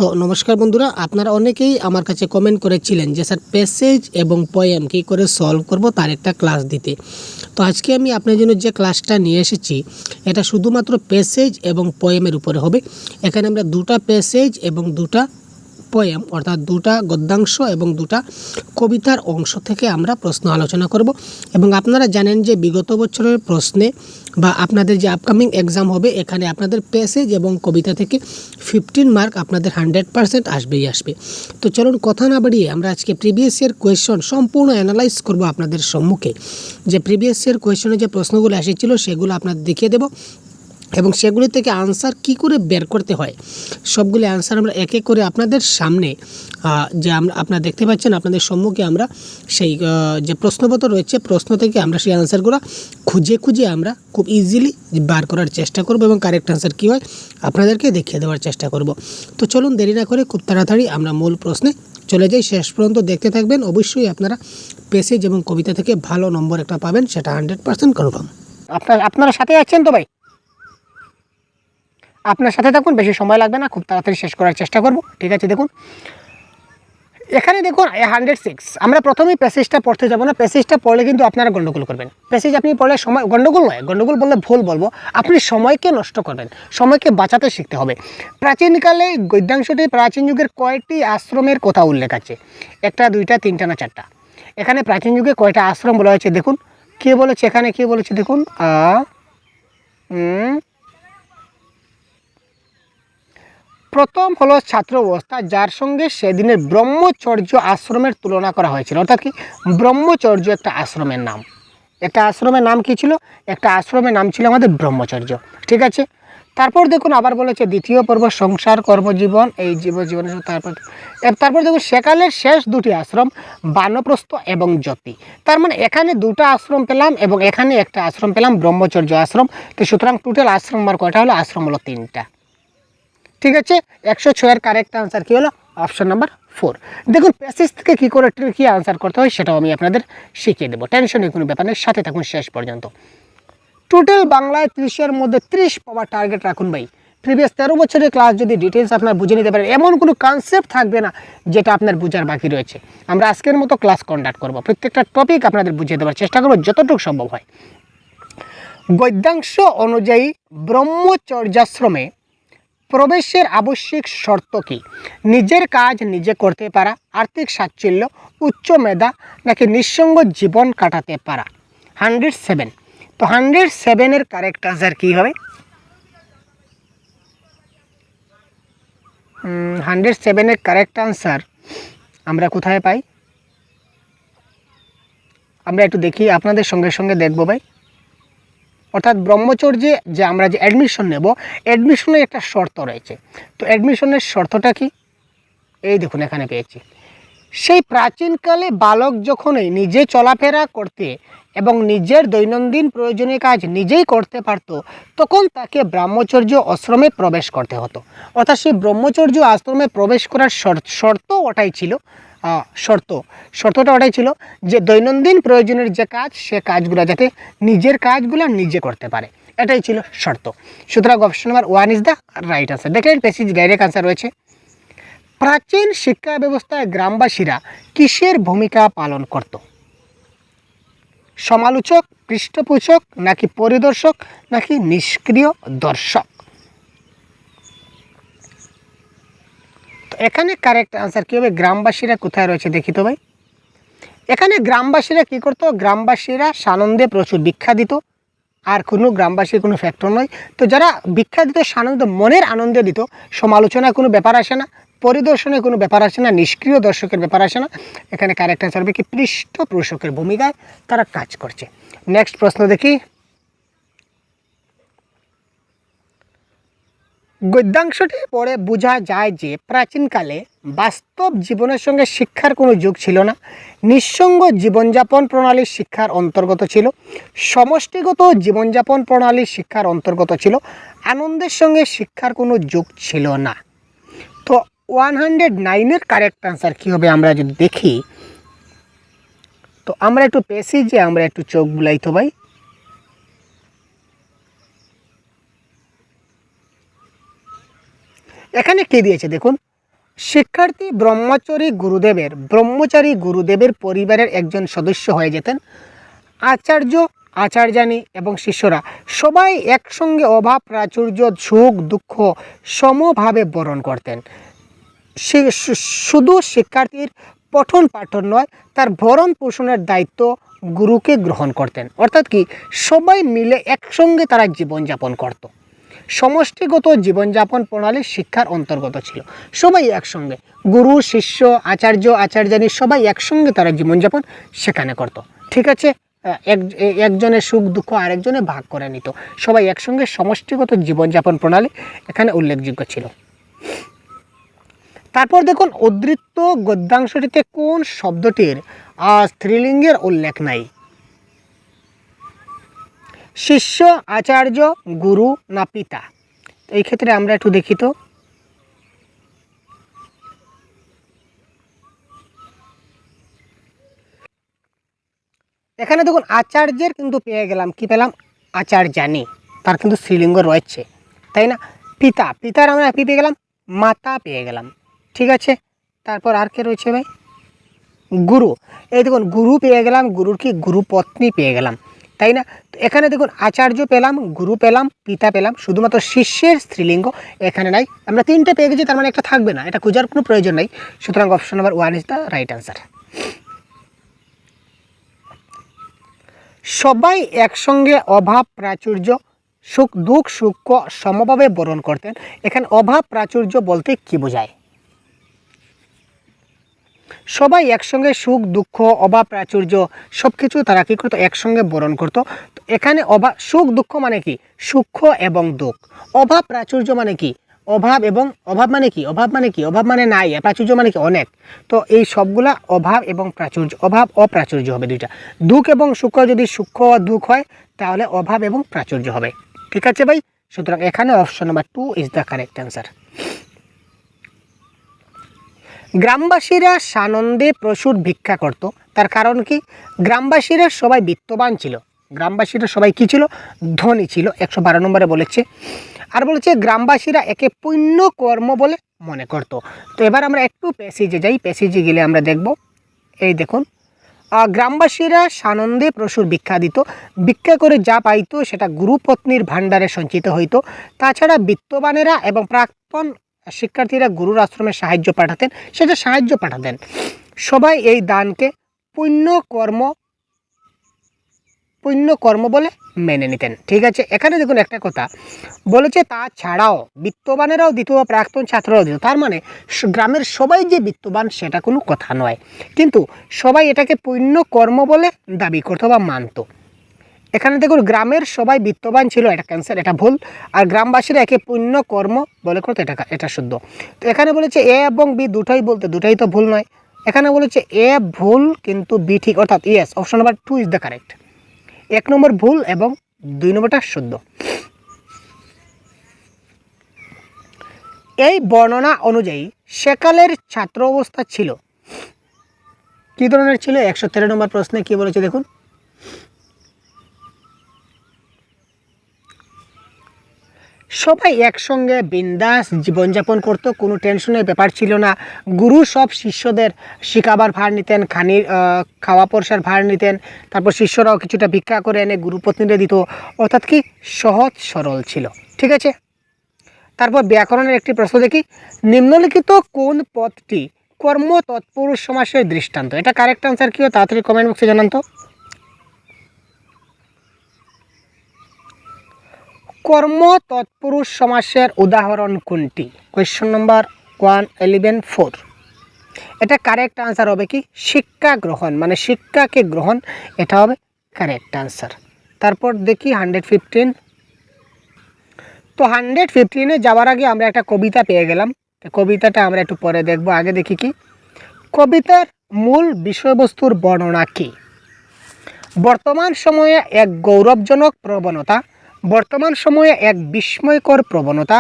তো নমস্কার বন্ধুরা, আপনারা অনেকেই আমার কাছে কমেন্ট করেছিলেন যে স্যার প্যাসেজ এবং পোয়েম কী করে সলভ করব তার একটা ক্লাস দিতে। তো আজকে আমি আপনার জন্য যে ক্লাসটা নিয়ে এসেছি এটা শুধুমাত্র প্যাসেজ এবং পোয়েমের উপরে হবে। এখানে আমরা দুটা প্যাসেজ এবং দুটা পোয়েম অর্থাৎ দুটা গদ্যাংশ এবং দুটা কবিতার অংশ থেকে আমরা প্রশ্ন আলোচনা করব। এবং আপনারা জানেন যে বিগত বছরের প্রশ্নে বা আপনাদের যে আপকামিং এক্সাম হবে এখানে আপনাদের প্যাসেজ এবং কবিতা থেকে 15 মার্ক আপনাদের 100% আসবেই আসবে। তো চলুন কথা না বাড়িয়ে আমরা আজকে প্রিভিয়াস ইয়ার কোয়েশ্চন সম্পূর্ণ অ্যানালাইজ করব আপনাদের সম্মুখে। যে প্রিভিয়াস ইয়ার কোয়েশ্চনে যে প্রশ্নগুলো এসেছিল সেগুলো আপনাদের দেখিয়ে দেব এবং সেগুলি থেকে আনসার কি করে বের করতে হয় সবগুলি আনসার আমরা এক এক করে আপনাদের সামনে যে আপনারা দেখতে পাচ্ছেন আপনাদের সম্মুখে আমরা সেই যে প্রশ্নপত্র রয়েছে প্রশ্ন থেকে আমরা সেই আনসারগুলো খুঁজে খুঁজে আমরা খুব ইজিলি বার করার চেষ্টা করব এবং কারেক্ট আনসার কী হয় আপনাদেরকে দেখিয়ে দেওয়ার চেষ্টা করব। তো চলুন দেরি না করে খুব তাড়াতাড়ি আমরা মূল প্রশ্নে চলে যাই। শেষ পর্যন্ত দেখতে থাকবেন, অবশ্যই আপনারা প্যাসেজ এবং কবিতা থেকে ভালো নম্বর একটা পাবেন, সেটা 100% কনফার্ম। আপনারা সাথে আছেন তো ভাই? আপনার সাথে থাকুন, বেশি সময় লাগবে না, খুব তাড়াতাড়ি শেষ করার চেষ্টা করব। ঠিক আছে, দেখুন এখানে দেখুন 106। আমরা প্রথমেই প্যাসেজটা পড়তে যাব না, প্যাসেজটা পড়লে কিন্তু আপনারা গন্ডগোল করবেন। প্যাসেজ আপনি পড়লে সময় গন্ডগোল নয়, গন্ডগোল বললে ভুল বলবো, আপনি সময়কে নষ্ট করবেন, সময়কে বাঁচাতে শিখতে হবে। প্রাচীনকালে গদ্যাংশটি প্রাচীন যুগের কয়টি আশ্রমের কথা উল্লেখ আছে? একটা, দুইটা, তিনটা না চারটা? এখানে প্রাচীন যুগে কয়টা আশ্রম বলা হয়েছে দেখুন। কে বলেছে এখানে, কে বলেছে দেখুন, প্রথম হলো ছাত্র অবস্থা, যার সঙ্গে সেদিনের ব্রহ্মচর্য আশ্রমের তুলনা করা হয়েছিল। অর্থাৎ কি, ব্রহ্মচর্য একটা আশ্রমের নাম। একটা আশ্রমের নাম কি ছিল? একটা আশ্রমের নাম ছিল আমাদের ব্রহ্মচর্য। ঠিক আছে, তারপর দেখুন আবার বলেছে দ্বিতীয় পর্ব সংসার কর্মজীবন, এই জীবনের তারপর দেখুন সেকালের শেষ দুটি আশ্রম বানপ্রস্থ এবং জ্যোতি। তার মানে এখানে দুটো আশ্রম পেলাম এবং এখানে একটা আশ্রম পেলাম, ব্রহ্মচর্য আশ্রম। তো সুতরাং টোটাল আশ্রম আমার কয়টা হলো? আশ্রম হলো 3টা। ঠিক আছে, 106-এর কারেক্ট আনসার কী হলো? Option number 4। দেখুন প্যাসেজ থেকে কী করে ট্রিকি আনসার করতে হয় সেটাও আমি আপনাদের শিখিয়ে দেবো, টেনশনের কোনো ব্যাপার নেই, সাথে থাকুন শেষ পর্যন্ত। টোটাল বাংলায় 30-এর মধ্যে 30 পাওয়ার টার্গেট রাখুন ভাই। প্রিভিয়াস 13 বছরের ক্লাস যদি ডিটেলস আপনার বুঝে নিতে পারেন, এমন কোনো কনসেপ্ট থাকবে না যেটা আপনার বোঝার বাকি রয়েছে। আমরা আজকের মতো ক্লাস কন্ডাক্ট করব, প্রত্যেকটা টপিক আপনাদের বুঝিয়ে দেওয়ার চেষ্টা করবো যতটুকু সম্ভব হয়। গদ্যাংশ অনুযায়ী ব্রহ্মচর্যাশ্রমে প্রবেশের আবশ্যিক শর্ত কি? নিজের কাজ নিজে করতে পারা, আর্থিক স্বাচ্ছল্য, উচ্চ মেধা, নাকি নিঃসঙ্গ জীবন কাটাতে পারা? 107। তো 107-এর কারেক্ট আনসার কী হবে? 107-এর কারেক্ট আনসার আমরা কোথায় পাই? আমরা একটু দেখি, আপনাদের সঙ্গে সঙ্গে দেখব ভাই। অর্থাৎ ব্রহ্মচর্যে যে আমরা যে অ্যাডমিশন নেব, অ্যাডমিশনের একটা শর্ত রয়েছে। তো অ্যাডমিশনের শর্তটা কি? এই দেখুন এখানে পেয়েছি। সেই প্রাচীনকালে বালক যখনই নিজে চলাফেরা করতে এবং নিজের দৈনন্দিন প্রয়োজনীয় কাজ নিজেই করতে পারত, তখন তাকে ব্রহ্মচর্য আশ্রমে প্রবেশ করতে হতো। অর্থাৎ সেই ব্রহ্মচর্য আশ্রমে প্রবেশ করার শর্তটা ওটাই ছিল যে দৈনন্দিন প্রয়োজনের যে কাজ, সে কাজগুলো যাতে নিজের কাজগুলো নিজে করতে পারে, এটাই ছিল শর্ত। সুতরাং option number 1 is the right answer. দেখেন প্যাসেজ ডাইরেক্ট আনসার রয়েছে। প্রাচীন শিক্ষা ব্যবস্থায় গ্রামবাসীরা কিসের ভূমিকা পালন করত? সমালোচক, পৃষ্ঠপোষক, নাকি পরিদর্শক, নাকি নিষ্ক্রিয় দর্শক? তো এখানে কারেক্ট আনসার কী হবে? গ্রামবাসীরা কোথায় রয়েছে দেখি তো ভাই। এখানে গ্রামবাসীরা কী করতো? গ্রামবাসীরা সানন্দে প্রচুর ভিক্ষা দিত, আর কোনো গ্রামবাসীর কোনো ফ্যাক্টর নয়। তো যারা ভিক্ষা দিত সানন্দ মনের আনন্দে দিত, সমালোচনায় কোনো ব্যাপার আসে না, পরিদর্শনে কোনো ব্যাপার আসে না, নিষ্ক্রিয় দর্শকের ব্যাপার আসে না। এখানে কারেক্ট আনসার হবে কি? পৃষ্ঠপোষকের ভূমিকায় তারা কাজ করছে। নেক্সট প্রশ্ন দেখি। গদ্যাংশটি পড়ে বোঝা যায় যে প্রাচীনকালে বাস্তব জীবনের সঙ্গে শিক্ষার কোনো যোগ ছিল না, নিঃসঙ্গ জীবনযাপন প্রণালী শিক্ষার অন্তর্গত ছিল, সমষ্টিগত জীবনযাপন প্রণালী শিক্ষার অন্তর্গত ছিল, আনন্দের সঙ্গে শিক্ষার কোনো যোগ ছিল না। তো 109-এর কারেক্ট আনসার কী হবে আমরা যদি দেখি, তো আমরা একটু প্যাসেজে আমরা একটু চোখ বুলাই তো ভাই। এখানে কে দিয়েছে দেখুন, শিক্ষার্থী ব্রহ্মচারী গুরুদেবের পরিবারের একজন সদস্য হয়ে যেতেন। আচার্য, আচার্যানী এবং শিষ্যরা সবাই একসঙ্গে অভাব প্রাচুর্য সুখ দুঃখ সমভাবে বরণ করতেন। শুধু শিক্ষার্থীর পঠন পাঠন নয়, তার ভরণ পোষণের দায়িত্ব গুরুকে গ্রহণ করতেন। অর্থাৎ কি, সবাই মিলে একসঙ্গে তারা জীবনযাপন করত। সমষ্টিগত জীবনযাপন প্রণালী শিক্ষার অন্তর্গত ছিল। সবাই একসঙ্গে, গুরু শিষ্য আচার্য আচার্যানী সবাই একসঙ্গে তারা জীবনযাপন সেখানে করত। ঠিক আছে, একজনের সুখ দুঃখ আরেকজনে ভাগ করে নিত। সবাই একসঙ্গে সমষ্টিগত জীবনযাপন প্রণালী এখানে উল্লেখযোগ্য ছিল। তারপর দেখুন, উদ্ধৃত গদ্যাংশটিতে কোন শব্দটির স্ত্রীলিঙ্গের উল্লেখ নাই? শিষ্য, আচার্য, গুরু না পিতা? এই ক্ষেত্রে আমরা একটু দেখি তো। এখানে দেখুন আচার্যের কিন্তু পেয়ে গেলাম, কি পেলাম? আচার্যানী, তার কিন্তু স্ত্রীলিঙ্গ রয়েছে, তাই না? পিতার আমরা কি পেয়ে গেলাম? মাতা পেয়ে গেলাম। ঠিক আছে, তারপর আর কে রয়েছে ভাই? গুরু। এই দেখুন গুরু পেয়ে গেলাম, গুরুর কি গুরু পত্নী পেয়ে গেলাম, তাই না? তো এখানে দেখুন আচার্য পেলাম, গুরু পেলাম, পিতা পেলাম, শুধুমাত্র শিষ্যের স্ত্রীলিঙ্গ এখানে নাই। আমরা তিনটে পেয়ে গেছি, তার মানে একটা থাকবে না, এটা খোঁজার কোনো প্রয়োজন নাই। সুতরাং option number 1 is the right answer. সবাই একসঙ্গে অভাব প্রাচুর্য সুখ দুঃখ সুখ সমভাবে বরণ করতেন। এখানে অভাব প্রাচুর্য বলতে কি বোঝায়? সবাই একসঙ্গে সুখ দুঃখ অভাব প্রাচুর্য সব কিছু তারা কী করতো? একসঙ্গে বরণ করতো। তো এখানে সুখ দুঃখ মানে কি? সুখ এবং দুঃখ। অভাব প্রাচুর্য মানে কি? অভাব মানে কি? অভাব মানে নাই, প্রাচুর্য মানে কি? অনেক। তো এই সবগুলা অভাব এবং প্রাচুর্য, অভাব অপ্রাচুর্য হবে দুইটা। দুঃখ এবং সুখ, যদি সুখ দুঃখ হয় তাহলে অভাব এবং প্রাচুর্য হবে। ঠিক আছে ভাই, সুতরাং এখানে option number 2 is the correct answer. গ্রামবাসীরা সানন্দে প্রচুর ভিক্ষা করত, তার কারণ কি? গ্রামবাসীরা সবাই বিত্তবান ছিল, গ্রামবাসীরা সবাই কি ছিল? ধনী ছিল। 112 নম্বরে বলেছে। আর বলেছে গ্রামবাসীরা একে পুণ্য কর্ম বলে মনে করত। তো এবার আমরা একটু প্যাসেজে যাই, প্যাসেজে গেলে আমরা দেখব। এই দেখুন, গ্রামবাসীরা সানন্দে প্রচুর ভিক্ষা দিত, ভিক্ষা করে যা পাইতো সেটা গুরুপত্নীর ভাণ্ডারে সঞ্চিত হইতো। তাছাড়া বিত্তবানেরা এবং প্রাক্তন শিক্ষার্থীরা গুরুর আশ্রমে সাহায্য পাঠাতেন। সবাই এই দানকে পুণ্য কর্ম বলে মেনে নিতেন। ঠিক আছে, এখানে দেখুন একটা কথা বলেছে, তাছাড়াও বিত্তবানেরাও দিত, প্রাক্তন ছাত্ররাও দিত। তার মানে গ্রামের সবাই যে বিত্তবান সেটা কোনো কথা নয়, কিন্তু সবাই এটাকে পুণ্য কর্ম বলে দাবি করতো বা মানত। এখানে দেখুন গ্রামের সবাই বিত্তবান ছিল, এটা ক্যান্সার, এটা ভুল। আর গ্রামবাসীরা একে পুণ্য কর্ম বলে করতো, এটা শুদ্ধ। তো এখানে বলেছে এ এবং বি দুটাই তো ভুল নয়। এখানে বলেছে এ ভুল কিন্তু বি ঠিক, অর্থাৎ yes, option number 2 is the correct. 1 নম্বর ভুল এবং 2 নম্বরটা শুদ্ধ। এই বর্ণনা অনুযায়ী সেকালের ছাত্র অবস্থা ছিল কি ধরনের ছিল? 113 নম্বর প্রশ্নে কি বলেছে দেখুন, সবাই একসঙ্গে বিন্দাস জীবনযাপন করত, কোনো টেনশনের ব্যাপার ছিল না। গুরু সব শিষ্যদের শিখাবার ভার নিতেন, খাওয়া পরসার ভার নিতেন। তারপর শিষ্যরাও কিছুটা ভিক্ষা করে এনে গুরুপত্নীরা দিত। অর্থাৎ কি সহজ সরল ছিল। ঠিক আছে, তারপর ব্যাকরণের একটি প্রশ্ন দেখি, নিম্নলিখিত কোন পদটি কর্ম তৎপুরুষ সমাসের দৃষ্টান্ত? এটা কারেক্ট আনসার কি? তাড়াতাড়ি কমেন্ট বক্সে জানান তো। কর্ম তৎপুরুষ সমাসের উদাহরণ কোনটি? কোয়েশ্চন নম্বর 111-4। এটা কারেক্ট আনসার হবে কি? শিক্ষা গ্রহণ, মানে শিক্ষাকে গ্রহণ, এটা হবে কারেক্ট আনসার। তারপর দেখি 115। তো 115-এ যাওয়ার আগে আমরা একটা কবিতা পেয়ে গেলাম। কবিতাটা আমরা একটু পরে দেখব, আগে দেখি কি কবিতার মূল বিষয়বস্তুর বর্ণনা কি? বর্তমান সময়ে এক গৌরবজনক প্রবণতা, বর্তমান সময়ে এক বিস্ময়কর প্রবণতা,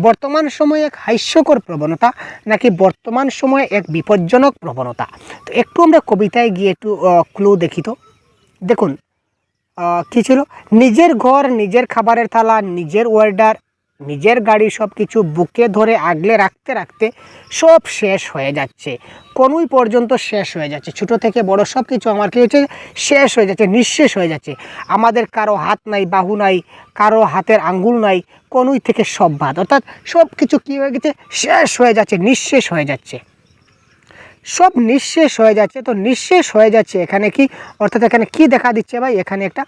বর্তমান সময়ে এক হাস্যকর প্রবণতা, নাকি বর্তমান সময়ে এক বিপজ্জনক প্রবণতা? তো একটু আমরা কবিতায় গিয়ে একটু ক্লু দেখি তো। দেখুন কী ছিল? নিজের ঘর, নিজের খাবারের থালা, নিজের ওয়ার্ডার, নিজের গাড়ি সব কিছু বুকে ধরে আগলে রাখতে রাখতে সব শেষ হয়ে যাচ্ছে, কোনোই পর্যন্ত শেষ হয়ে যাচ্ছে, ছোট থেকে বড় সব কিছু আমার কী হচ্ছে, শেষ হয়ে যাচ্ছে, নিঃশেষ হয়ে যাচ্ছে। আমাদের কারো হাত নাই, বাহু নাই, কারো হাতের আঙ্গুল নাই, কোনোই থেকে সব বাদ, অর্থাৎ সব কিছু কী হয়ে গেছে, শেষ হয়ে যাচ্ছে, নিঃশেষ হয়ে যাচ্ছে, সব নিঃশেষ হয়ে যাচ্ছে। তো নিঃশেষ হয়ে যাচ্ছে এখানে কি, অর্থাৎ এখানে কি দেখা দিচ্ছে ভাই, এখানে একটা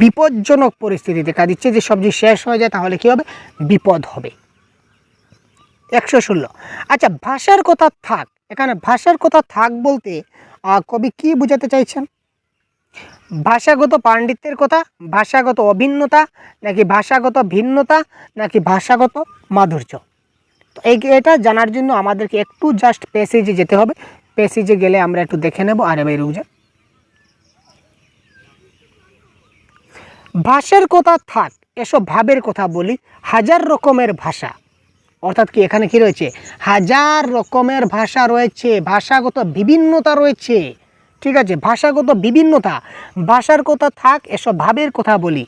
বিপজ্জনক পরিস্থিতি দেখা দিচ্ছে, যে সব যদি শেষ হয়ে যায় তাহলে কি হবে, বিপদ হবে। 116। আচ্ছা, ভাষার কথা থাক, এখানে ভাষার কথা থাক বলতে কবি কি বোঝাতে চাইছেন? ভাষাগত পাণ্ডিত্যের কথা, ভাষাগত অভিন্নতা, নাকি ভাষাগত ভিন্নতা, নাকি ভাষাগত মাধুর্য? তো এটা জানার জন্য আমাদেরকে একটু জাস্ট প্যাসেজে যেতে হবে, প্যাসেজে গেলে আমরা একটু দেখে নেব। আরে ভাই রুজা, ভাষার কথা থাক, এসব ভাবের কথা বলি, হাজার রকমের ভাষা, অর্থাৎ কি এখানে কি রয়েছে, হাজার রকমের ভাষা রয়েছে, ভাষাগত বিভিন্নতা রয়েছে, ঠিক আছে, ভাষাগত বিভিন্নতা, ভাষার কথা থাক, এসব ভাবের কথা বলি,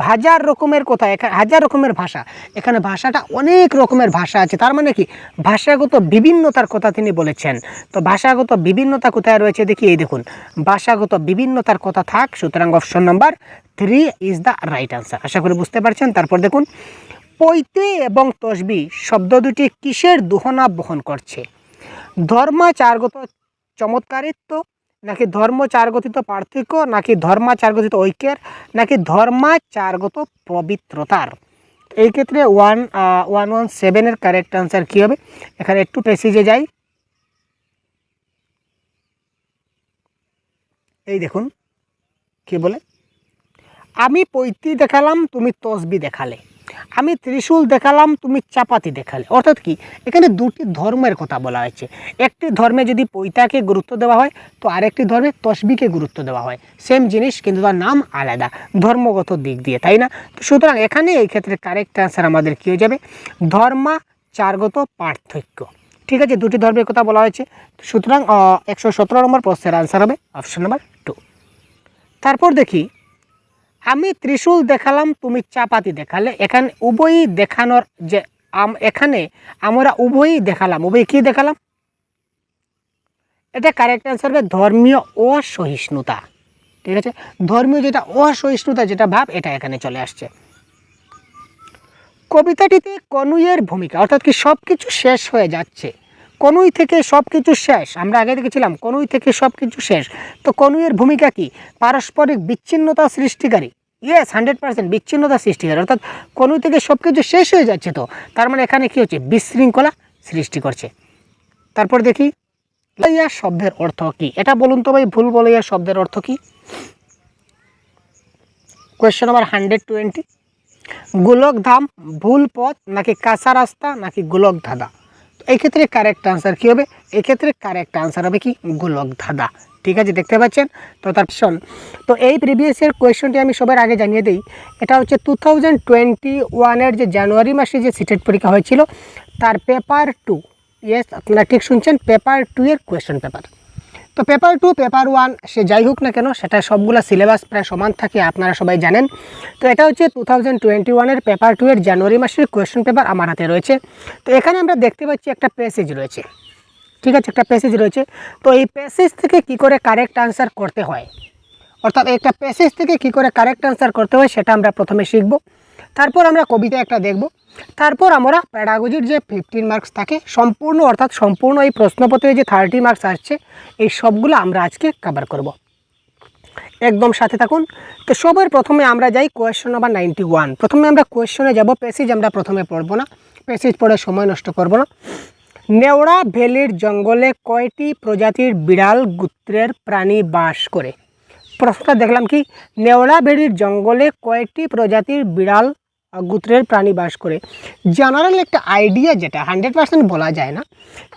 হাজার রকমের কথা, হাজার রকমের ভাষা, এখানে ভাষাটা অনেক রকমের ভাষা আছে, তার মানে কি ভাষাগত বিভিন্নতার কথা তিনি বলেছেন। তো ভাষাগত বিভিন্নতা কোথায় রয়েছে দেখি, এই দেখুন, ভাষাগত বিভিন্নতার কথা থাক, সুতরাং option number 3 is the right answer. আশা করি বুঝতে পারছেন। তারপর দেখুন, পৈতে এবং তসবি শব্দ দুটি কিসের দোহনা বহন করছে? ধর্মাচারগত চমৎকারিত্ব, নাকি ধর্মচারগতিত পার্থক্য, নাকি ধর্মাচারগতিত ঐক্যের, নাকি ধর্মাচারগত পবিত্রতার? এই ক্ষেত্রে 117-এর কারেক্ট আনসার কী হবে? এখানে একটু প্যাসেজে যাই, এই দেখুন কি বলে, আমি পৈতি দেখালাম তুমি তসবি দেখালে, আমি ত্রিশূল দেখালাম তুমি চাপাতি দেখালে। অর্থাৎ কি এখানে দুটি ধর্মের কথা বলা হয়েছে, একটি ধর্মে যদি পৈতাকে গুরুত্ব দেওয়া হয় তো আরেকটি ধর্মে তসবিকে গুরুত্ব দেওয়া হয়, সেম জিনিস কিন্তু তার নাম আলাদা ধর্মগত দিক দিয়ে, তাই না? তো সুতরাং এখানে এই ক্ষেত্রে কারেক্ট অ্যান্সার আমাদের কী হয়ে যাবে, ধর্মাচারগত পার্থক্য। ঠিক আছে, দুটি ধর্মের কথা বলা হয়েছে, সুতরাং 117 নম্বর প্রশ্নের আনসার হবে অপশন নাম্বার 2। তারপর দেখি, আমি ত্রিশূল দেখালাম তুমি চাপাতি দেখালে, এখানে উভয়ই দেখানোর যে এখানে আমরা উভয়ই দেখালাম, উভয় কি দেখালাম, এটা কারেক্ট অ্যান্সার হবে ধর্মীয় অসহিষ্ণুতা। ঠিক আছে, ধর্মীয় যেটা অসহিষ্ণুতা যেটা ভাব, এটা এখানে চলে আসছে। কবিতাটিতে কনুইয়ের ভূমিকা, অর্থাৎ কি সব কিছু শেষ হয়ে যাচ্ছে, কনুই থেকে সব কিছু শেষ, আমরা আগে দেখেছিলাম কনুই থেকে সব কিছু শেষ, তো কনুইয়ের ভূমিকা কি, পারস্পরিক বিচ্ছিন্নতা সৃষ্টিকারী। ইয়েস, 100% বিচ্ছিন্নতা সৃষ্টিকারী, অর্থাৎ কনুই থেকে সব কিছু শেষ হয়ে যাচ্ছে, তো তার মানে এখানে কি হচ্ছে, বিশৃঙ্খলা সৃষ্টি করছে। তারপর দেখি, বলইয়া শব্দের অর্থ কি? এটা বলুন তো ভাই, ভুল বলইয়া শব্দের অর্থ কি? কোয়েশ্চেন নাম্বার 120, গোলক ধাম, ভুল পথ, নাকি কাঁচা রাস্তা, নাকি গোলক ধাঁধা? এই ক্ষেত্রে কারেক্ট আনসার কী হবে, এক্ষেত্রে কারেক্ট আনসার হবে কি, গোলক ধাঁধা। ঠিক আছে, দেখতে পাচ্ছেন। তো তার শোন, তো এই প্রিভিয়াস ইয়ার কোয়েশ্চনটি আমি সবার আগে জানিয়ে দিই, এটা হচ্ছে 2021-এর যে জানুয়ারি মাসে যে সিটেট পরীক্ষা হয়েছিল তার পেপার 2, ইয়েস আপনারা ঠিক শুনছেন, পেপার 2 এর কোয়েশ্চন পেপার। তো পেপার 2 পেপার 1 সে যাই হোক না কেন, সেটা সবগুলো সিলেবাস প্রায় সমান থাকে, আপনারা সবাই জানেন। তো এটা হচ্ছে 2021-এর পেপার 2 এর জানুয়ারি মাসের কোয়েশ্চন পেপার আমার হাতে রয়েছে। তো এখানে আমরা দেখতে পাচ্ছি একটা প্যাসেজ রয়েছে, ঠিক আছে, একটা প্যাসেজ রয়েছে। তো এই প্যাসেজ থেকে কি করে কারেক্ট আনসার করতে হয়, অর্থাৎ একটা প্যাসেজ থেকে কি করে কারেক্ট আনসার করতে হয় সেটা আমরা প্রথমে শিখব, তারপর আমরা কবিতা একটা দেখব, তারপর আমরা প্যাডাগজির যে 15 মার্কস থাকে সম্পূর্ণ, অর্থাৎ সম্পূর্ণ এই প্রশ্নপত্রে যে 30 মার্কস আসছে এই সবগুলো আমরা আজকে কভার করব, একদম সাথে থাকুন। তো সবার প্রথমে আমরা যাই কোয়েশ্চন নাম্বার 91। প্রথমে আমরা কোয়েশ্চনে যাব, প্যাসেজ আমরা প্রথমে পড়ব না, প্যাসেজ পড়ে সময় নষ্ট করব না। নেওড়া ভ্যালির জঙ্গলে কয়টি প্রজাতির বিড়াল গোত্রের প্রাণী বাস করে? প্রশ্নটা দেখলাম কি, নেওড়া ভ্যালির জঙ্গলে কয়টি প্রজাতির বিড়াল গোত্রের প্রাণী বাস করে। জেনারেল একটা আইডিয়া, যেটা 100% বলা যায় না,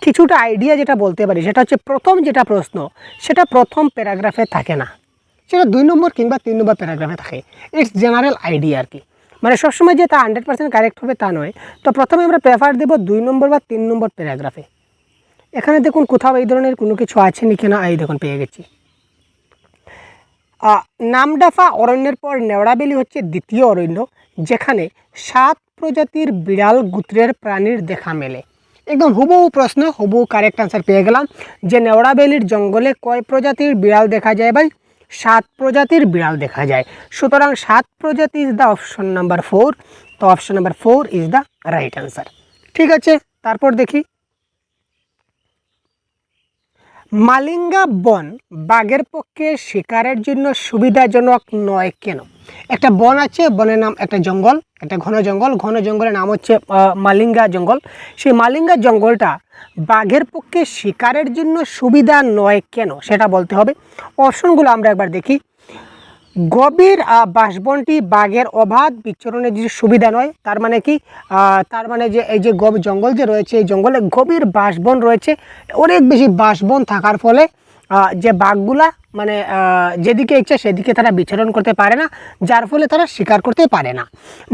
কিছুটা আইডিয়া যেটা বলতে পারি সেটা হচ্ছে, প্রথম যেটা প্রশ্ন সেটা প্রথম প্যারাগ্রাফে থাকে না, সেটা 2 নম্বর কিংবা 3 নম্বর প্যারাগ্রাফে থাকে। ইটস জেনারেল আইডিয়া আর কি, মানে সবসময় যে তা 100% কারেক্ট হবে তা নয়। তো প্রথমে আমরা প্রেফার দেব 2 নম্বর বা 3 নম্বর প্যারাগ্রাফে। এখানে দেখুন কোথাও এই ধরনের কোনো কিছু আছে নাকি না, এই দেখুন পেয়ে গেছি। নামডাফা অরণ্যের পর নেওড়াবেলি হচ্ছে দ্বিতীয় অরণ্য, যেখানে 7 প্রজাতির বিড়াল গোত্রের প্রাণীর দেখা মেলে? একদম হুবহু প্রশ্ন, হুবহু কারেক্ট আনসার পেয়ে গেলাম যে নেওড়াবেলির জঙ্গলে কয় প্রজাতির বিড়াল দেখা যায় ভাই? 7 প্রজাতির বিড়াল দেখা যায়। সুতরাং 7 প্রজাতি ইজ দ্য অপশন নাম্বার 4। তো option number 4 is the right answer. ঠিক আছে, তারপর দেখি মালিঙ্গা বন বাঘের পক্ষে শিকারের জন্য সুবিধাজনক নয় কেন? একটা বন আছে, বনের নাম একটা জঙ্গল, একটা ঘন জঙ্গল, ঘন জঙ্গলের নাম হচ্ছে মালিঙ্গা জঙ্গল। সেই মালিঙ্গা জঙ্গলটা বাঘের পক্ষে শিকারের জন্য সুবিধা নয় কেন সেটা বলতে হবে। অপশনগুলো আমরা একবার দেখি। গভীর বাঁশবনটি বাঘের অবাধ বিচরণের যে সুবিধা নয়, তার মানে কি? তার মানে যে এই যে জঙ্গল যে রয়েছে, এই জঙ্গলে গভীর বাঁশবন রয়েছে, অনেক বেশি বাঁশবন থাকার ফলে যে বাঘগুলা মানে যেদিকে ইচ্ছা সেদিকে তারা বিচরণ করতে পারে না, যার ফলে তারা শিকার করতে পারে না।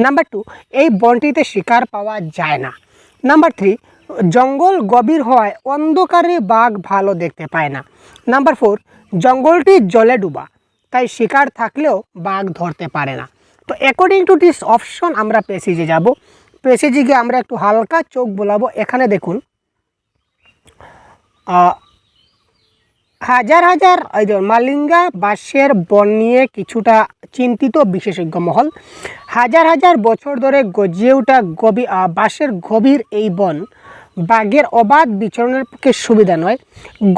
নাম্বার 2, এই বনটিতে শিকার পাওয়া যায় না। নাম্বার 3, জঙ্গল গভীর হওয়ায় অন্ধকারে বাঘ ভালো দেখতে পায় না। নাম্বার 4, জঙ্গলটি জলে ডুবা, তাই শিকার থাকলেও বাঘ ধরতে পারে না। তো অ্যাকর্ডিং টু দিস অপশন আমরা প্যাসেজে যাব। প্যাসেজে গিয়ে আমরা একটু হালকা চোখ বোলাবো। এখানে দেখুন হাজার হাজার মালিঙ্গা বাঁশের বন নিয়ে কিছুটা চিন্তিত বিশেষজ্ঞ মহল। হাজার হাজার বছর ধরে গজিয়ে ওঠা বাঁশের গভীর এই বন বাঘের অবাধ বিচরণের পক্ষে সুবিধা নয়।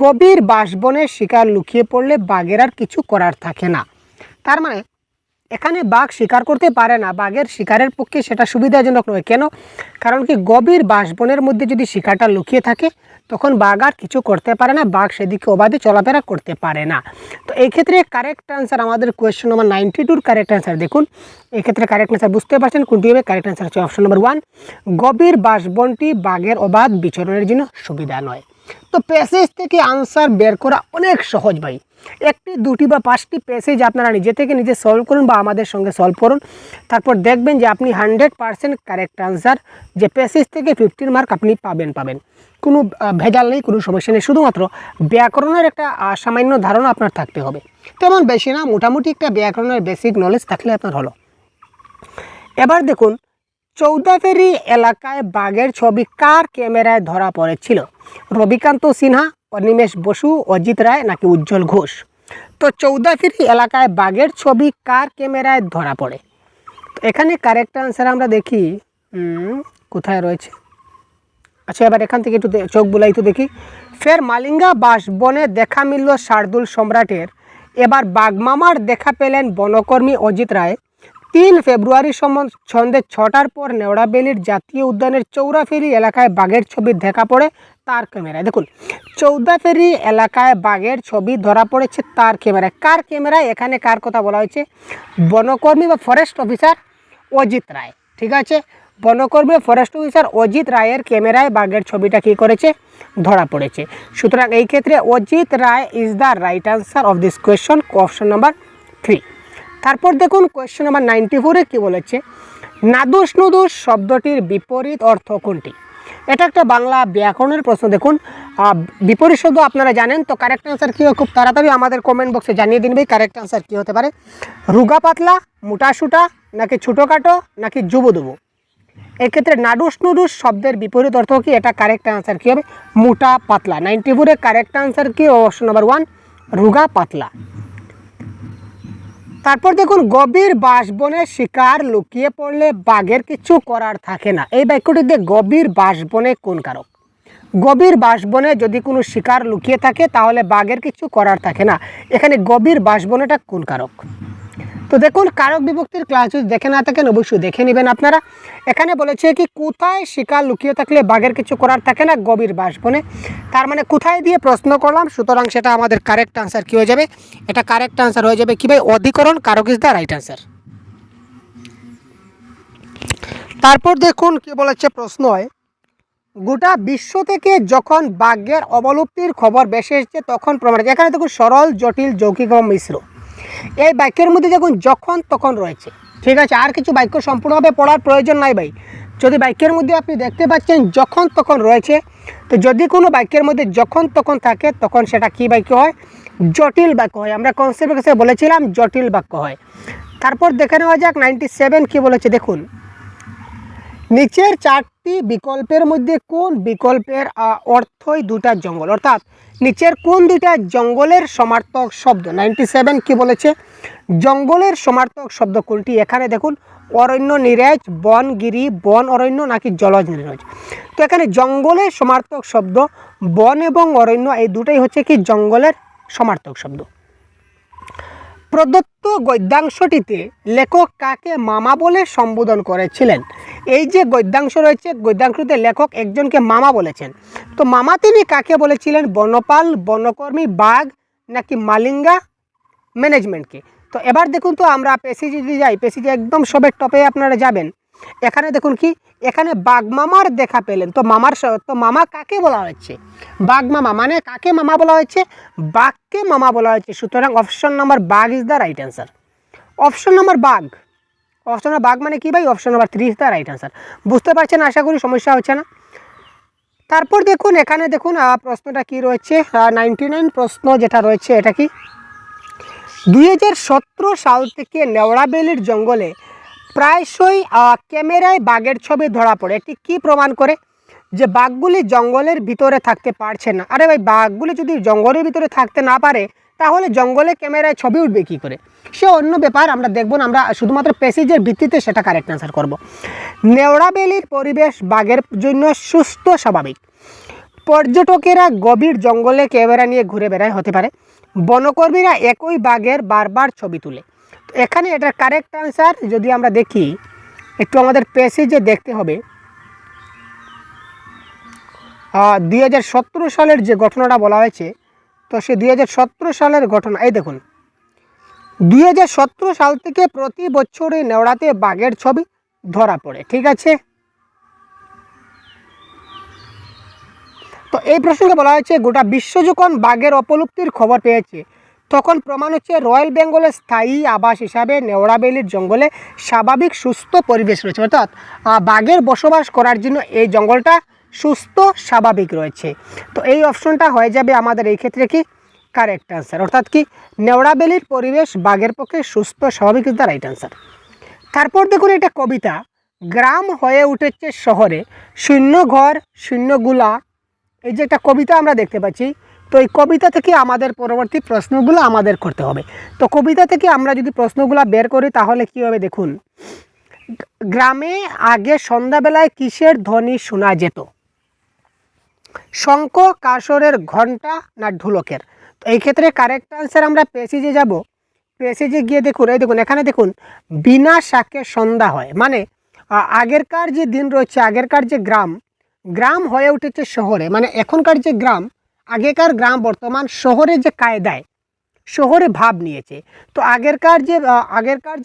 গভীর বাঁশবনের শিকার লুকিয়ে পড়লে বাঘের আর কিছু করার থাকে না। তার মানে এখানে বাঘ শিকার করতে পারে না, বাঘের শিকারের পক্ষে সেটা সুবিধাজনক নয়। কেন? কারণ কি গভীর বাঁশবনের মধ্যে যদি শিকারটা লুকিয়ে থাকে তখন বাঘ আর কিছু করতে পারে না, বাঘ সেদিকে অবাধে চলাফেরা করতে পারে না। তো এই ক্ষেত্রে কারেক্ট আনসার আমাদের কোয়েশ্চন নম্বর 92 কারেক্ট আনসার দেখুন। এই ক্ষেত্রে কারেক্ট আনসার বুঝতে পারছেন কোনটি হবে? কারেক্ট আনসার হচ্ছে অপশন নম্বর 1, গভীর বাঁশবনটি বাঘের অবাধ বিচরণের জন্য সুবিধা নয়। তো প্যাসেজ থেকে আনসার বের করা অনেক সহজ ভাই। 1টি 2টি বা 5টি প্যাসেজ আপনারা নিজে থেকে নিজে সলভ করুন বা আমাদের সঙ্গে সলভ করুন, তারপর দেখবেন যে আপনি 100% কারেক্ট আনসার, যে প্যাসেজ থেকে 15 মার্ক আপনি পাবেন। কোনো ভেজাল নেই, কোনো সমস্যা নেই। শুধুমাত্র ব্যাকরণের একটা সামান্য ধারণা আপনার থাকতে হবে, তেমন বেশি না, মোটামুটি একটা ব্যাকরণের বেসিক নলেজ থাকলে আপনার হলো। এবার দেখুন চৌদাফেরি এলাকায় বাঘের ছবি কার ক্যামেরায় ধরা পড়েছিল? রবিকান্ত সিনহা, অনিমেষ বসু, অজিত রায় নাকি উজ্জ্বল ঘোষ? তো চৌদাফেরি এলাকায় বাঘের ছবি কার ক্যামেরায় ধরা পড়ে? তো এখানে কারেক্ট আনসার আমরা দেখি কোথায় রয়েছে। আচ্ছা, এবার এখান থেকে একটু চোখ বুলাই তো দেখি। ফের মালিঙ্গা বাঁশবনে দেখা মিলল শার্দুল সম্রাটের, এবার বাঘমামার দেখা পেলেন বনকর্মী অজিত রায়। 3 ফেব্রুয়ারি সন্ধ্যে 6টার পর নেওড়াবেলির জাতীয় উদ্যানের চৌরাফেরি এলাকায় বাঘের ছবি দেখা পড়ে তার ক্যামেরায়। দেখুন চৌদাফেরি এলাকায় বাঘের ছবি ধরা পড়েছে তার ক্যামেরায়। কার ক্যামেরায়? এখানে কার কথা বলা হয়েছে? বনকর্মী বা ফরেস্ট অফিসার অজিত রায়। ঠিক আছে, বনকর্মী ফরেস্ট অফিসার অজিত রায়ের ক্যামেরায় বাঘের ছবিটা কী করেছে? ধরা পড়েছে। সুতরাং এই ক্ষেত্রে Ajit Roy is the right answer of this question, option number 3। তারপর দেখুন কোয়েশ্চন নাম্বার 94-এ কী বলেছে? নাদুস নুদুস শব্দটির বিপরীত অর্থ কোনটি? এটা একটা বাংলা ব্যাকরণের প্রশ্ন। দেখুন বিপরীত শব্দ আপনারা জানেন, তো কারেক্ট আনসার কী হয় খুব তাড়াতাড়ি আমাদের কমেন্ট বক্সে জানিয়ে দিন ভাই। কারেক্ট আনসার কী হতে পারে? রুগা পাতলা, মোটা সুটা নাকি ছোটোখাটো নাকি যুবদুবু? এক্ষেত্রে নাডুস নুডুস শব্দের বিপরীত অর্থ কি? এটা কারেক্ট আনসার কী হবে? মোটা পাতলা। 94-এর কারেক্ট আনসার কি? অপশন নাম্বার 1, রুগা পাতলা। তারপর দেখুন গভীর বাঁশবনের শিকার লুকিয়ে পড়লে বাঘের কিছু করার থাকে না। এই বাক্যটিতে গভীর বাঁশবনে কোন কারক? গভীর বাঁশবনে যদি কোনো শিকার লুকিয়ে থাকে তাহলে বাঘের কিছু করার থাকে না। এখানে গভীর বাঁশবনেটা কোন কারক? তো দেখুন কারক বিভক্তির ক্লাস যদি দেখে না থাকেন অবশ্যই দেখে নেবেন আপনারা। এখানে বলেছে কি কোথায় শিকার লুকিয়ে থাকলে বাঘের কিছু করার থাকে না? গভীর বাঁশবনে। তার মানে কোথায় দিয়ে প্রশ্ন করলাম, সুতরাং সেটা আমাদের কারেক্ট আনসার কী হয়ে যাবে? এটা কারেক্ট আনসার হয়ে যাবে কি ভাই? অধিকরণ কারক ইজ দ্য রাইট আনসার। তারপর দেখুন কি বলেছে প্রশ্ন হয়, গোটা বিশ্ব থেকে যখন বাঘের অবলুপ্তির খবর বেশি এসেছে তখন প্রমাণ। এখানে দেখুন সরল, জটিল, যৌগিক এবং মিশ্র। এই বাক্যের মধ্যে দেখুন যখন তখন রয়েছে। ঠিক আছে, আর কিছু বাক্য সম্পূর্ণভাবে পড়ার প্রয়োজন নাই ভাই। যদি বাক্যের মধ্যে আপনি দেখতে পাচ্ছেন যখন তখন রয়েছে, তো যদি কোনো বাক্যের মধ্যে যখন তখন থাকে তখন সেটা কি বাক্য হয়? জটিল বাক্য হয়। আমরা কনসেপ্টের কাছে বলেছিলাম জটিল বাক্য হয়। তারপর দেখে নেওয়া যাক 97 কী বলেছে। দেখুন নিচের চারটি বিকল্পের মধ্যে কোন বিকল্পের অর্থই দুটা জঙ্গল, অর্থাৎ নিচের কোন দুইটা জঙ্গলের সমার্থক শব্দ? 97 কি বলেছে, জঙ্গলের সমার্থক শব্দ কোনটি? এখানে দেখুন অরণ্য নিরেজ, বনগিরি, বন অরণ্য নাকি জলজ নিরেজ। তো এখানে জঙ্গলের সমার্থক শব্দ বন এবং অরণ্য, এই দুটাই হচ্ছে কি জঙ্গলের সমার্থক শব্দ। প্রদত্ত গদ্যাংশটিতে লেখক কাকে মামা বলে সম্বোধন করেছিলেন? এই যে গদ্যাংশ রয়েছে, গদ্যাংশটিতে লেখক একজনকে মামা বলেছেন। তো মামা তিনি কাকে বলেছিলেন? বনপাল, বনকর্মী, বাঘ নাকি মালিঙ্গা ম্যানেজমেন্টকে। তো এবার দেখুন, তো আমরা পেসিজে যদি যাই, পেসিজে একদম সবের টপে আপনারা যাবেন। এখানে দেখুন কি, এখানে বাঘ মামার দেখা পেলেন। তো মামা কাকে বলা হয়েছে? বাঘ মামা, মানে কাকে মামা বলা হয়েছে? বাঘকে মামা বলা হয়েছে। সুতরাং অপশন নাম্বার বাঘ is the right answer. Option number বাঘ, অপশন নাম্বার বাঘ মানে কি ভাই? Option number 3 is the right answer. বুঝতে পারছেন? আশা করি সমস্যা হচ্ছে না। তারপর দেখুন, এখানে দেখুন প্রশ্নটা কি রয়েছে, 99 প্রশ্ন যেটা রয়েছে, এটা কি 2017 সাল থেকে নেওড়াবেলির জঙ্গলে প্রায়শই ক্যামেরায় বাঘের ছবি ধরা পড়ে। এটি কি প্রমাণ করে? যে বাঘগুলি জঙ্গলের ভিতরে থাকতে পারছে না। আরে ভাই, বাঘগুলি যদি জঙ্গলের ভিতরে থাকতে না পারে তাহলে জঙ্গলে ক্যামেরায় ছবি উঠবে কী করে? সে অন্য ব্যাপার, আমরা দেখব না। আমরা শুধুমাত্র প্যাসেজের ভিত্তিতে সেটা কারেক্ট অ্যান্সার করব। নেওড়াবেলির পরিবেশ বাঘের জন্য সুস্থ, স্বাভাবিক। পর্যটকেরা গভীর জঙ্গলে ক্যামেরা নিয়ে ঘুরে বেড়ায়, হতে পারে। বনকর্মীরা একই বাঘের বারবার ছবি তুলে। তো এখানে এটার কারেক্ট অ্যান্সার যদি আমরা দেখি, একটু আমাদের প্যাসেজে দেখতে হবে। 2017 সালের যে ঘটনাটা বলা হয়েছে, তো সে 2017 সালের ঘটনা, এই দেখুন 2017 সাল থেকে প্রতি বছরই নেওড়াতে বাঘের ছবি ধরা পড়ে। ঠিক আছে, তো এই প্রসঙ্গে বলা হয়েছে গোটা বিশ্ব যখন বাঘের অপলুপ্তির খবর পেয়েছে, তখন প্রমাণ হচ্ছে রয়্যাল বেঙ্গলের স্থায়ী আবাস হিসাবে নেওড়াবেলির জঙ্গলে স্বাভাবিক সুস্থ পরিবেশ রয়েছে। অর্থাৎ বাঘের বসবাস করার জন্য এই জঙ্গলটা সুস্থ, স্বাভাবিক রয়েছে। তো এই অপশনটা হয়ে যাবে আমাদের এই ক্ষেত্রে কি কারেক্ট অ্যান্সার। অর্থাৎ কি নেওড়াবেলির পরিবেশ বাঘের পক্ষে সুস্থ, স্বাভাবিক ইজ দ্য রাইট অ্যান্সার। তারপর দেখুন, এটা কবিতা, গ্রাম হয়ে উঠেছে শহরে, শূন্য ঘর শূন্য গুলা। এই যে একটা কবিতা আমরা দেখতে পাচ্ছি, তো এই কবিতা থেকে আমাদের পরবর্তী প্রশ্নগুলো আমাদের করতে হবে। তো কবিতা থেকে আমরা যদি প্রশ্নগুলো বের করি তাহলে কী হবে দেখুন, গ্রামে আগে সন্ধ্যাবেলায় কিসের ধ্বনি শোনা যেত? শঙ্খ, কাসরের, ঘণ্টা না ঢোলকের? তো এই ক্ষেত্রে কারেক্ট আনসার আমরা প্যাসেজে যাব। প্যাসেজে গিয়ে দেখুন, এই দেখুন এখানে দেখুন বিনা শাকে সন্ধ্যা হয়, মানে আগেরকার যে দিন রয়েছে, আগেরকার যে গ্রাম হয়ে উঠেছে শহরে, মানে এখনকার যে গ্রাম, আগেকার গ্রাম বর্তমান শহরে যে কায়দায়, শহরে ভাব নিয়েছে। তো আগেরকার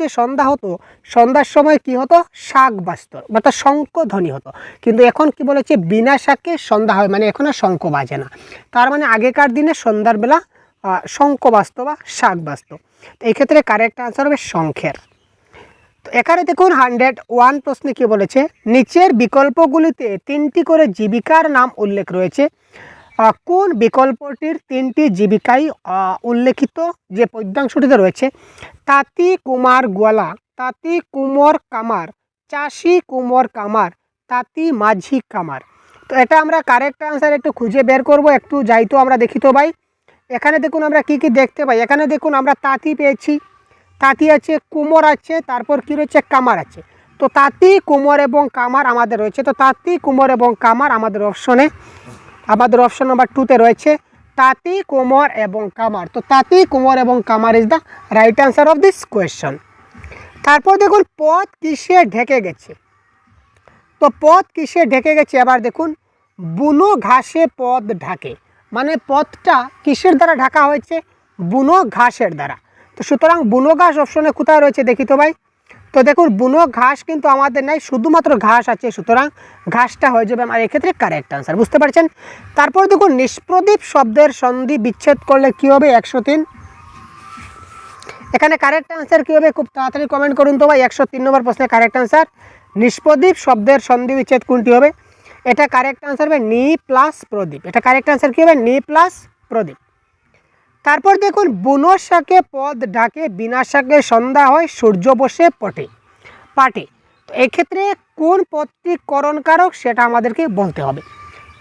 যে সন্ধ্যা হতো, সন্ধ্যার সময় কি হতো? শাক বাজত, অর্থাৎ শঙ্খ ধ্বনি হতো। কিন্তু এখন কি বলেছে? বিনা শাকে সন্ধ্যা হয়, মানে এখন আর শঙ্খ বাজে না। তার মানে আগেকার দিনে সন্ধ্যার বেলা শঙ্খ বাজত বা শাক বাজত। তো এই ক্ষেত্রে কারেক্ট আনসার হবে শঙ্খের। তো এখানে দেখুন 101 প্রশ্নে কি বলেছে, নিচের বিকল্পগুলিতে 3টি করে জীবিকার নাম উল্লেখ রয়েছে। কোন বিকল্পটির 3টি জীবিকাই উল্লেখিত যে পদ্যাংশটিতে রয়েছে? তাঁতি, কুমার, গোয়ালা, তাঁতি, কুমোর, কামার, চাষি, কুমোর, কামার, তাঁতি, মাঝি, কামার। তো এটা আমরা কারেক্ট আনসার একটু খুঁজে বের করব। একটু যাই তো আমরা দেখি তো ভাই, এখানে দেখুন আমরা কি কি দেখতে পাই। এখানে দেখুন আমরা তাঁতি পেয়েছি, তাঁতি আছে, কুমোর আছে, তারপর কি রয়েছে? কামার আছে। তো তাঁতি, কুমোর এবং কামার আমাদের রয়েছে। তো তাঁতি, কুমোর এবং কামার আমাদের অপশন নাম্বার 2তে রয়েছে তাঁতি, কুমোর এবং কামার। তো তাঁতি, কুমোর এবং কামার is the right answer of this question. তারপর দেখুন পথ কিসে ঢেকে গেছে? তো পথ কিসে ঢেকে গেছে? এবার দেখুন, বুনো ঘাসে পথ ঢাকে, মানে পথটা কিসের দ্বারা ঢাকা হয়েছে? বুনো ঘাসের দ্বারা। তো সুতরাং বুনো ঘাস অপশনে কোথায় রয়েছে দেখি তো ভাই। তো দেখুন বুনো ঘাস কিন্তু আমাদের নাই, শুধুমাত্র ঘাস আছে। সুতরাং ঘাসটা হয়ে যাবে আমার এক্ষেত্রে কারেক্ট আনসার। বুঝতে পারছেন? তারপর দেখুন নিষ্প্রদীপ শব্দের সন্ধি বিচ্ছেদ করলে কী হবে? 103। এখানে কারেক্ট আনসার কী হবে? খুব তাড়াতাড়ি কমেন্ট করুন তো ভাই। 103 নম্বর প্রশ্নের কারেক্ট আনসার নিষ্প্রদীপ শব্দের সন্ধি বিচ্ছেদ কোনটি হবে? এটা কারেক্ট আনসার হবে নি প্লাস প্রদীপ। এটা কারেক্ট আনসার কী হবে? নি প্লাস প্রদীপ। তারপর দেখুন বুনো শাকে পথ ঢাকে, বিনা শাকে সন্ধ্যা হয়, সূর্য বসে পাটে। তো এক্ষেত্রে কোন পদটি করণকারক সেটা আমাদেরকে বলতে হবে।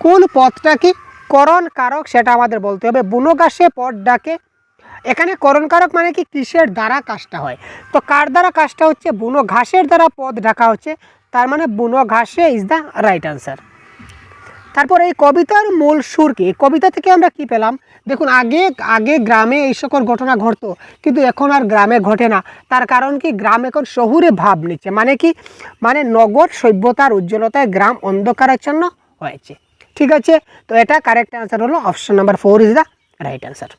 কোন পদটা কি করণকারক সেটা আমাদের বলতে হবে। বুনো ঘাসে পদ ডাকে, এখানে করণকারক মানে কি কিসের দ্বারা কাজটা হয়, তো কার দ্বারা কাজটা হচ্ছে, বুনো ঘাসের দ্বারা পদ ডাকা হচ্ছে, তার মানে বুনো ঘাসে ইজ দ্য রাইট আনসার। তারপর এই কবিতার মূল সুর কি, এই কবিতা থেকে আমরা কি পেলাম, দেখুন আগে গ্রামে এই সকল ঘটনা ঘটতো, কিন্তু এখন আর গ্রামে ঘটে না। তার কারণ কি, গ্রাম এখন শহুরে ভাব নিচ্ছে, মানে কি, মানে নগর সভ্যতার উজ্জ্বলতায় গ্রাম অন্ধকারাচ্ছন্ন হয়েছে। ঠিক আছে, তো এটা কারেক্ট অ্যান্সার হলো option number 4 is the right answer.